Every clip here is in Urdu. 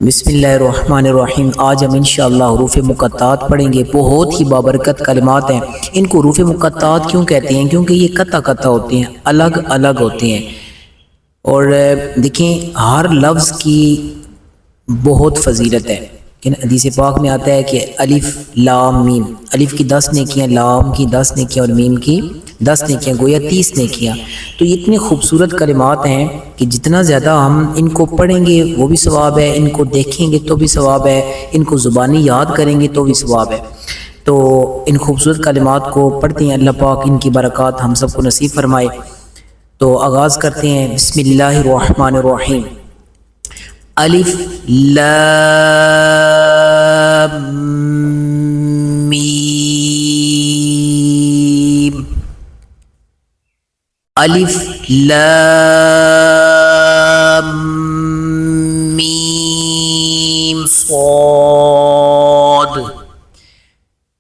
بسم اللہ الرحمن الرحیم۔ آج ہم انشاءاللہ حروف مقطعات پڑھیں گے۔ بہت ہی بابرکت کلمات ہیں۔ ان کو حروف مقطعات کیوں کہتے ہیں؟ کیونکہ یہ قطع قطع ہوتے ہیں، الگ الگ ہوتے ہیں۔ اور دیکھیں ہر لفظ کی بہت فضیلت ہے۔ حدیث پاک میں آتا ہے کہ الف لام میم، الف کی 10 نیکیاں، لام کی 10 نیکیاں اور میم کی 10 نیکیاں، گویا 30 نیکیاں۔ تو یہ اتنے خوبصورت کلمات ہیں کہ جتنا زیادہ ہم ان کو پڑھیں گے وہ بھی ثواب ہے، ان کو دیکھیں گے تو بھی ثواب ہے، ان کو زبانی یاد کریں گے تو بھی ثواب ہے۔ تو ان خوبصورت کلمات کو پڑھتے ہیں، اللہ پاک ان کی برکات ہم سب کو نصیب فرمائے۔ تو آغاز کرتے ہیں۔ بسم اللہ الرحمن الرحیم۔ الف لام میم، الف لام میم صاد،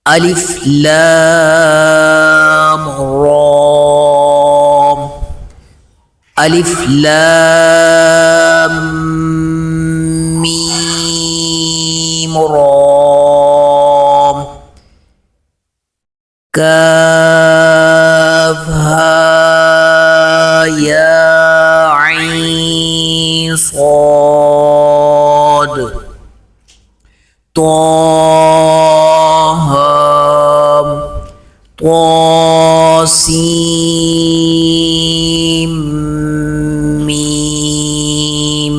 الف لام را، الف لام میم را، کاف ها یا عین صاد، طه طاسیم میم،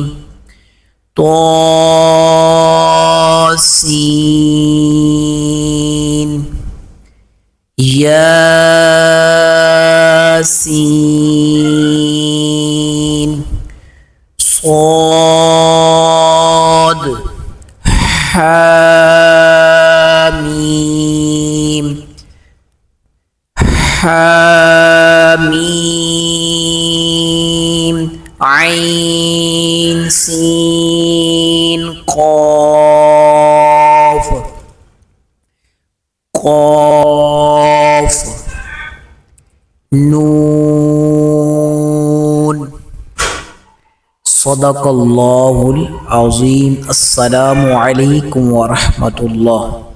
طاسین، یاسین، صاد، حامیم، حامیم، عین سین قاف، قاف، نون۔ صدق اللہ العظیم۔ السلام علیکم ورحمۃ اللہ۔